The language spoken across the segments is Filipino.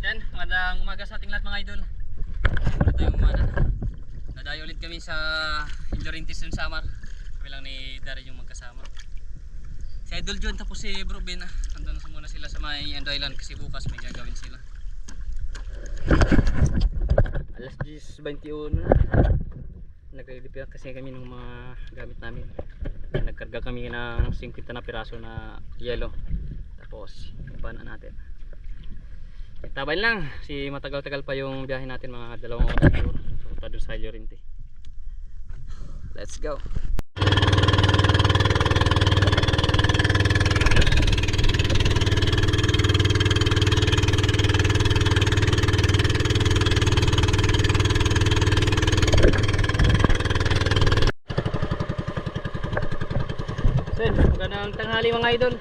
Yan, magandang umaga sa ating lahat mga idol. Muna tayong umana. Nadayo ulit kami sa Injorintis ng Samar. Kami lang ni Darren yung magkasama. Si Idol John tapos si Bro Ben. Andun muna sila sa may Ando Island kasi bukas may gagawin sila. Alas 10:21 na. Nag-repair kasi kami ng mga gamit namin. Nagkarga kami ng 50 na piraso na yellow. Tapos ibanan natin. Tabayin lang, si matagal-tagal pa yung biyahe natin, mga 2 oras siguro. Punta doon sa Llorente. Let's go. So, magandang tanghali mga idol.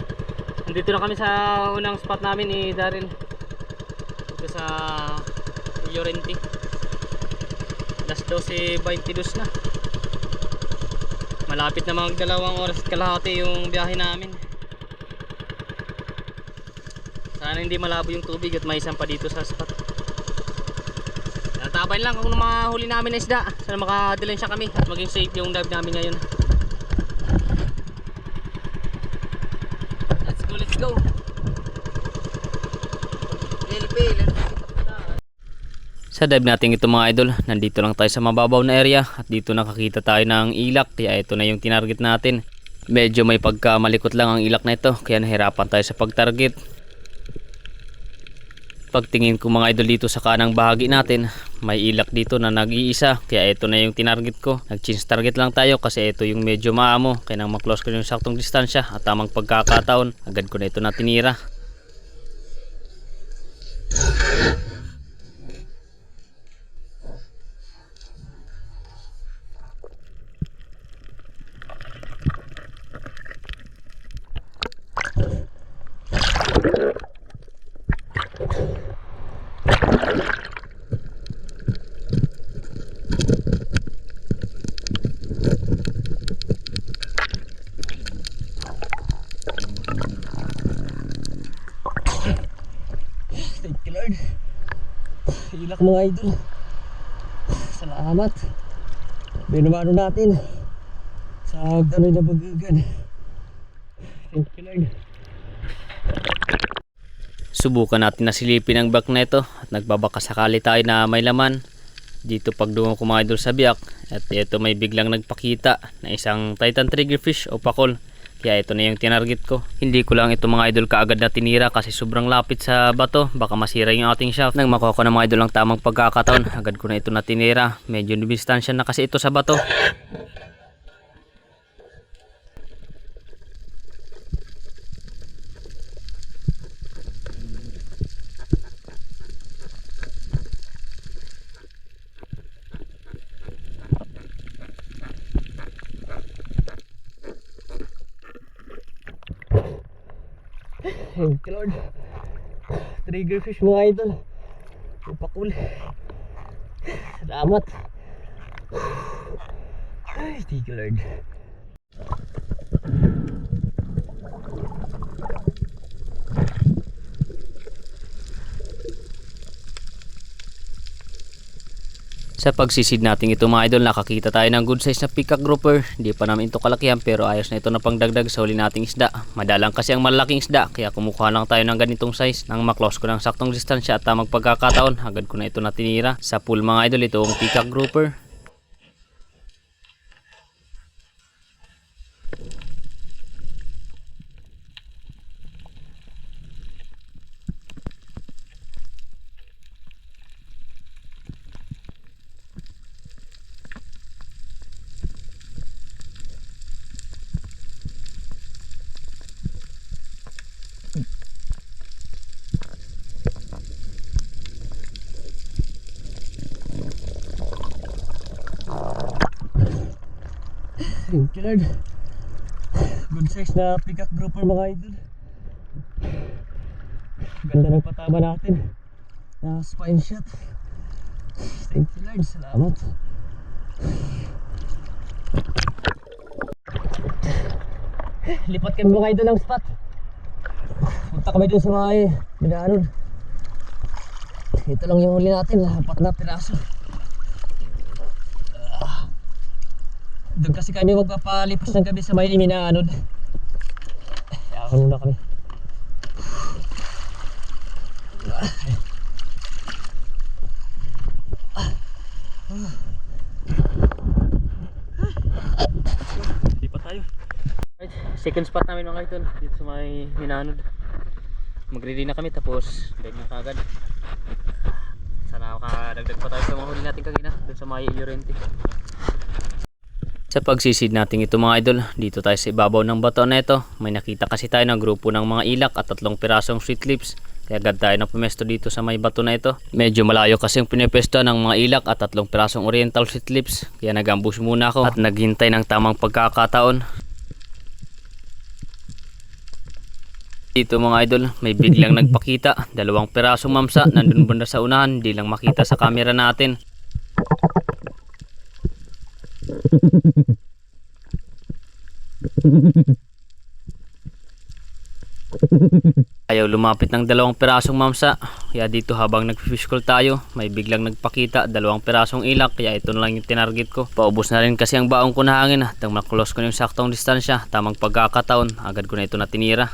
Nandito na kami sa unang spot namin ni Darren. Dito sa Llorente. Alas 12:22 na. Malapit na mga 2 oras at kalahati yung biyahe namin. Sana hindi malabo yung tubig at may isang pa dito sa spot. Tatabay lang kung mahuli namin na isda. Sana makadilensya kami at maging safe yung dive namin ngayon. Let's go. Sa dive natin ito mga idol, nandito lang tayo sa mababaw na area at dito nakakita tayo ng ilak, kaya ito na yung tinarget natin. Medyo may pagkamalikot lang ang ilak na ito kaya nahirapan tayo sa pagtarget. Pagtingin ko mga idol dito sa kanang bahagi natin, may ilak dito na nag-iisa, kaya ito na yung tinarget ko. Nag-change target lang tayo kasi ito yung medyo maamo, kaya nang maklose ko yung saktong distansya at tamang pagkakataon, agad ko na ito na tinira. Thank you Lord. Ilak mga idol. Salamat. Binumano natin sa daloy na bagagan. Thank you Lord. Subukan natin na silipin ang bak na ito at nagbabaka sakali tayo na may laman. Dito pag dungo ko mga idol sa biyak at ito may biglang nagpakita na isang Titan triggerfish o pakol. Kaya ito na yung tinarget ko. Hindi ko lang ito mga idol kaagad na tinira kasi sobrang lapit sa bato. Baka masira yung ating shaft. Nang makuha ko na mga idol ang tamang pagkakataon, agad ko na ito na tinira. Medyo distansya na kasi ito sa bato. Thank you Lord. Triggerfish mga idol. Upakul. Salamat. Ay, thank you Lord. Sa pagsisid natin ito mga idol, nakakita tayo ng good size na peacock grouper. Hindi pa namin ito kalakihan pero ayos na ito na pangdagdag sa huli nating isda. Madalang kasi ang malaking isda kaya kumukuha lang tayo ng ganitong size. Nang maklose ko ng saktong distansya at tamang pagkakataon, agad ko na ito natinira. Sa pool mga idol, ito ang peacock grouper. Thank you Lord. Good size na peacock grouper mga idol. Ganda ng patama natin na spine shot. Thank you Lord. Salamat. Lipat kami mga idol ng spot. Punta kami dun sa mga binaanon. Ito lang yung huli natin, 4 na piraso. Doon kasi kami magpapalipas ng gabi sa may Minaanod. Kaya muna kami. Hindi pa tayo. Right, second spot namin mga ito dito sa may Minaanod. Magre-ready na kami tapos dive na kagad. Sana makadagdag pa tayo sa mga huli natin kagina doon sa may Llorente. Sa pagsisid natin ito mga idol, dito tayo sa ibabaw ng bato na ito. May nakita kasi tayo ng grupo ng mga ilak at 3 pirasong sweet lips. Kaya agad tayo na pumesto dito sa may bato na ito. Medyo malayo kasi yung pinipesto ng mga ilak at 3 pirasong oriental sweet lips. Kaya nag-ambush muna ako at naghintay ng tamang pagkakataon. Dito mga idol, may biglang nagpakita. 2 pirasong mamsa, nandun banda sa unahan, di lang makita sa camera natin. Ayaw lumapit ng 2 pirasong mamsa. Kaya dito habang nag-fish call tayo, may biglang nagpakita 2 pirasong ilak. Kaya ito na lang yung tinarget ko. Paubos na rin kasi ang baong ko na hangin. At maklose ko na yung saktong distansya, tamang pagkakataon, agad ko na ito natinira.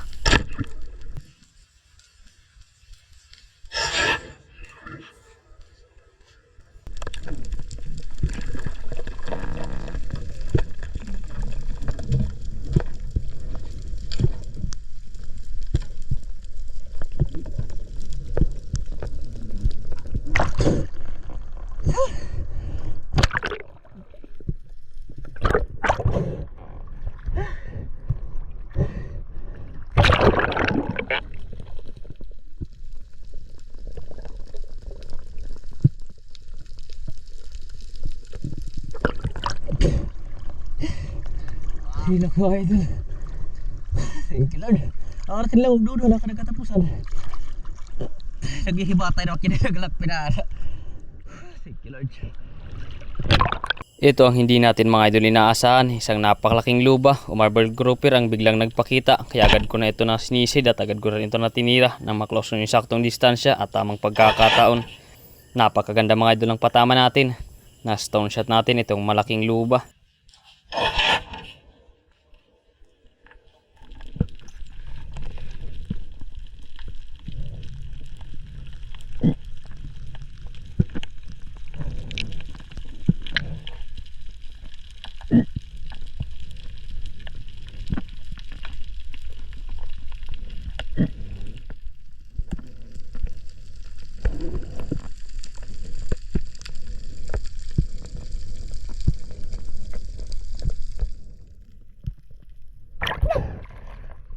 Hindi na ko idol. Thank you Lord. Ang aratin lang doon na nakakatapusan. Naghihibata na ako kinagalag pinara. Thank you Lord. Ito ang hindi natin mga idol inaasahan. Isang napakalaking luba o marble grouper ang biglang nagpakita. Kaya agad ko na ito na sinisid at agad ko rin ito natinira nang maklose yung saktong distansya at tamang pagkakataon. Napakaganda mga idol ang patama natin. Na stone shot natin itong malaking luba.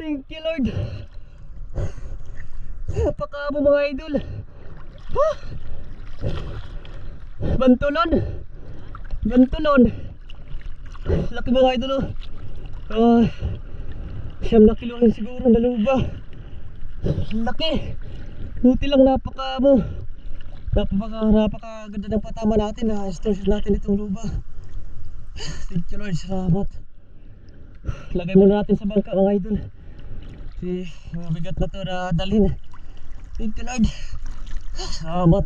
Thank you Lord. Napakabo mga idol. Bantulon. Bantulon. Laki mga idol oh. 9 na kilo rin siguro na luba. Laki. Buti lang napakabo. Napakaganda ng patama natin. Na-stretch natin itong luba. Thank you Lord. Salamat. Lagay muna natin sa bangka mga idol. Kasi mabigat na ito na dalhin. Thank you Lord. Salamat.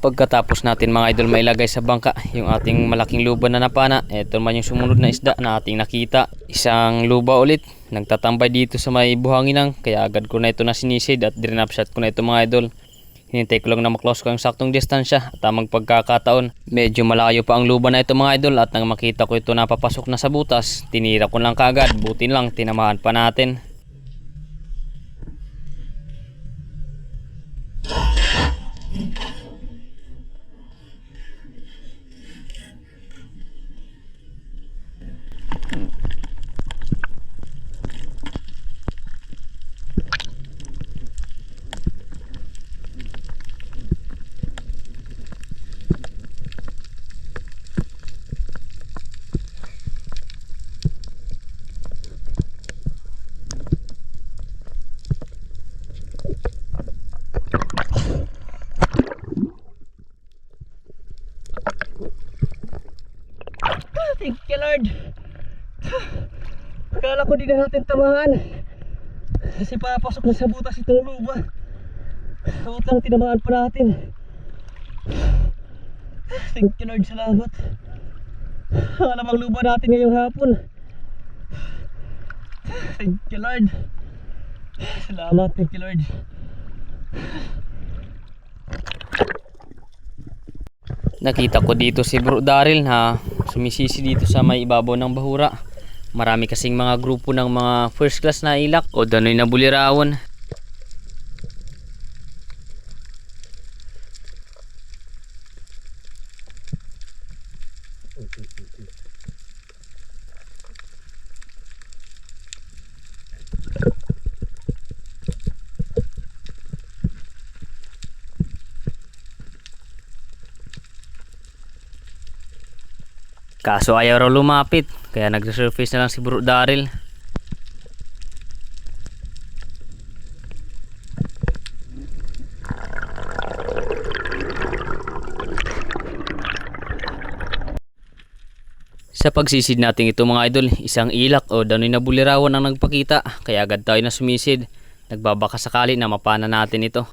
Pagkatapos natin mga idol mailagay sa bangka yung ating malaking luba na napana, ito naman yung sumunod na isda na ating nakita. Isang luba ulit, nagtatambay dito sa may buhanginang, kaya agad ko na ito na sinisid at drinapshot ko na ito mga idol. Hinintay ko lang na maklose ko yung saktong distansya at tamang pagkakataon. Medyo malayo pa ang luba na ito mga idol at nang makita ko ito napapasok na sa butas, tinira ko lang kagad, buti lang tinamahan pa natin. Thank you Lord. Akala ko di na natin tamahan kasi papasok na sa butas itong luba. Utang tinamaan pa natin. Thank you Lord, salamat. Alam ang luba natin ngayong hapon. Thank you Lord. Salamat, thank you Lord. Nakita ko dito si Bro Daryl na sumisisi dito sa may ibabaw ng bahura. Marami kasing mga grupo ng mga first class na ilak o danoy na bulirawon. Kaso ayaw raw lumapit, kaya nag-resurface na lang si Bro Daryl. Sa pagsisid natin ito mga idol, isang ilak o danoy na bulirawan ang nagpakita, kaya agad tayo na sumisid. Nagbabaka sakali na mapana natin ito.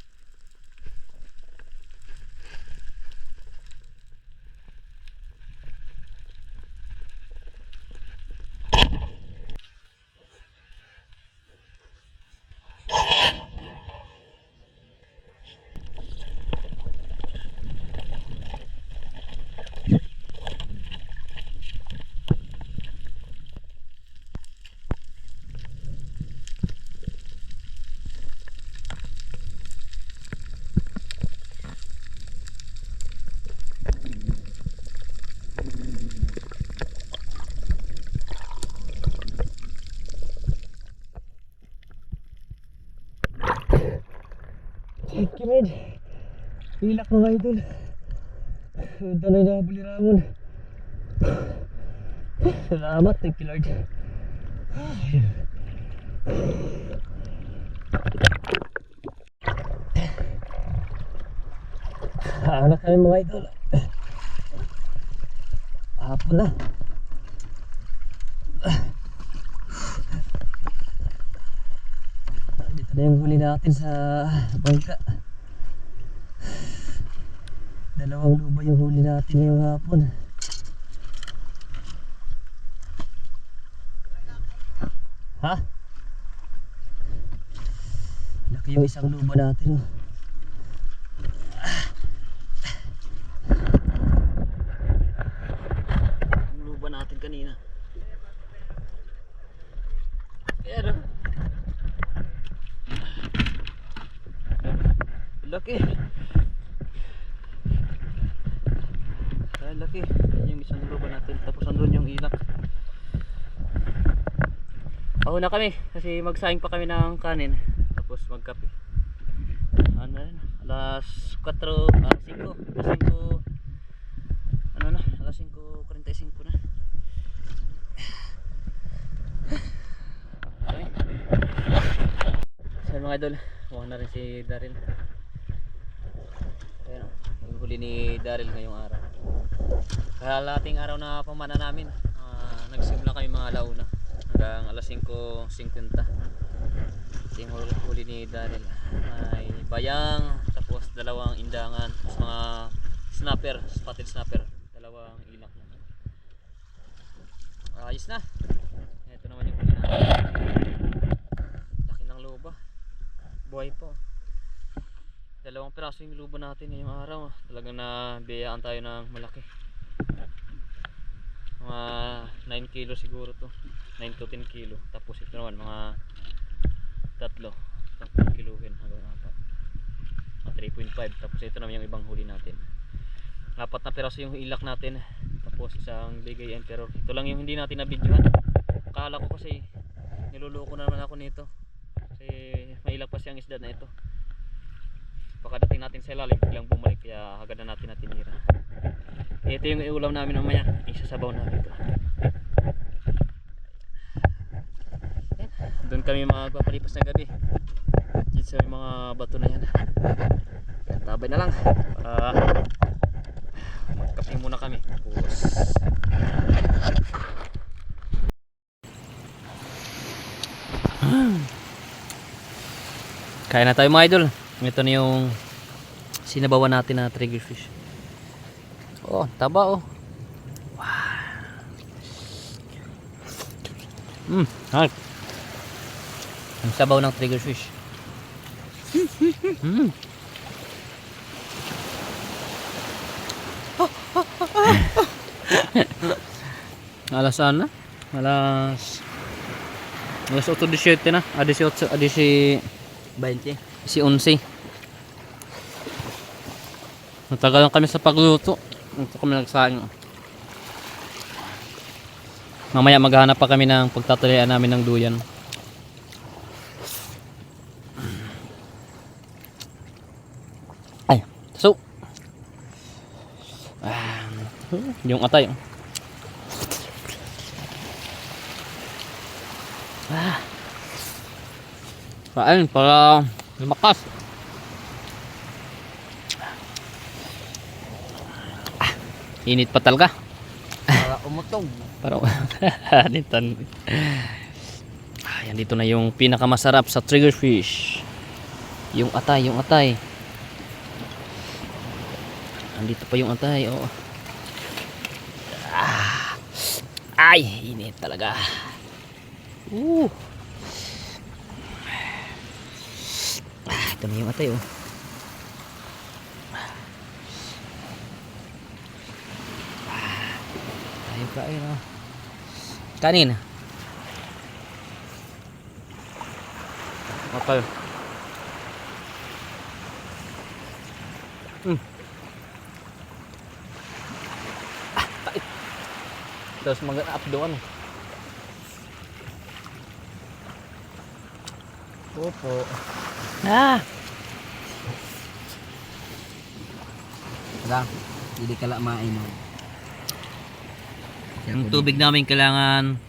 Thank you Lord. Ilak mga idol. Danoy na bulirawon. Salamat, thank you Lord. Anak kami mga idol. Hapon na. Dito na yung huli natin sa bangka. Dalawang luba yung huli natin ngayong hapon. Ha? Laki yung isang luba natin. Oh. Yung luba natin kanina. Pero laki. Ay, laki. Yung isang luba natin. Tapos andun yung ilak. Pauna kami kasi magsaing pa kami ng kanin. Tapos magkape. Ano na yun? Alas 4, 5. Alas 5. Ano na? Alas 5:45 na. Okay. So mga idol, muha na rin si Daryl. Ayan o, yung huli ni Daryl ngayong araw. Kalating araw na pamana namin, nagsimula kami mga alauna hanggang alas 5:50. Yung huli ni Daryl may bayang, tapos dalawang indangan, tapos mga snapper, spotted snapper, dalawang ilak na. Ayos na. Ito naman yung huli natin. Laki ng luba, buhay po. Dalawang piraso yung luba natin ngayong araw. Talagang nabiyayaan tayo ng malaki. Mga 9 kilo siguro to, 9 to 10 kilo. Tapos ito naman mga 3 kiluhin hanggang 4, 3.5. Tapos ito naman yung ibang huli natin. 4 na piraso yung ilak natin. Tapos isang bigayan, pero ito lang yung hindi natin na-videohan. Akala ko kasi niluloko na naman ako nito kasi may ilak pa siyang isda na ito. Pagkadating natin sa ilalim, biglang bumalik, kaya agad na natin natinira. Ito yung iulam namin mamaya, isasabaw namin ito. Doon kami magpapalipas ng gabi dito sa mga bato na yan. Kaya tabay na lang para magkape muna kami. Tapos kaya na tayo mga idol. Ito na yung sinabawan natin na triggerfish. Oh, taba oh. Harap. Ang sabaw ng triggerfish. Alas ano na? Alas 8:17 na. 18, 20. si 11. Matagal lang kami sa pagluto. Ito kami nagsaing. Mamaya maghahanap pa kami ng pagtatalian namin ng duyan. Ay, so yung atay. Kain para lumakas. Init pa talaga. Para umutog. Parang Ayan, dito na yung pinakamasarap sa triggerfish. Yung atay, yung atay. Andito pa yung atay, oh. Ay, init talaga. Ito na yung atay, oh. Kain, oh. Kanin. Okay. Kait. Tapos mag-up doon. Opo. Wala. Hindi ka lang mainom. Yung tubig namin kailangan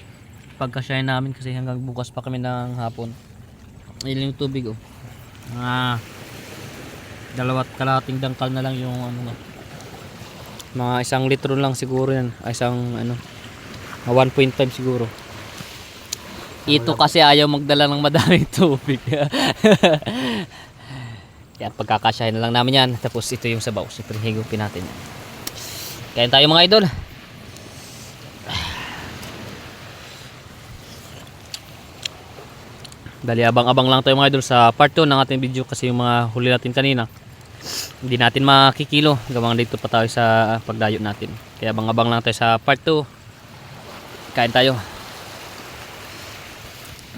pagkasyahin namin kasi hanggang bukas pa kami ng hapon. Ayun yung tubig, oh. 2.5 dangkal na lang yung ano na. Mga 1 litro lang siguro yan. Isang ano, 1.5 siguro. Ito kasi ayaw magdala ng madaming tubig. Yan, pagkakasyahin na lang namin yan. Tapos ito yung sabaw. Siyempre higupin natin yan. Kain tayo mga idol. Dali abang-abang lang tayo mga idol sa part 2 ng ating video kasi yung mga huli natin kanina hindi natin makikilo, gawang dito pa tayo sa pagdayo natin, kaya abang-abang lang tayo sa part 2. Kain tayo.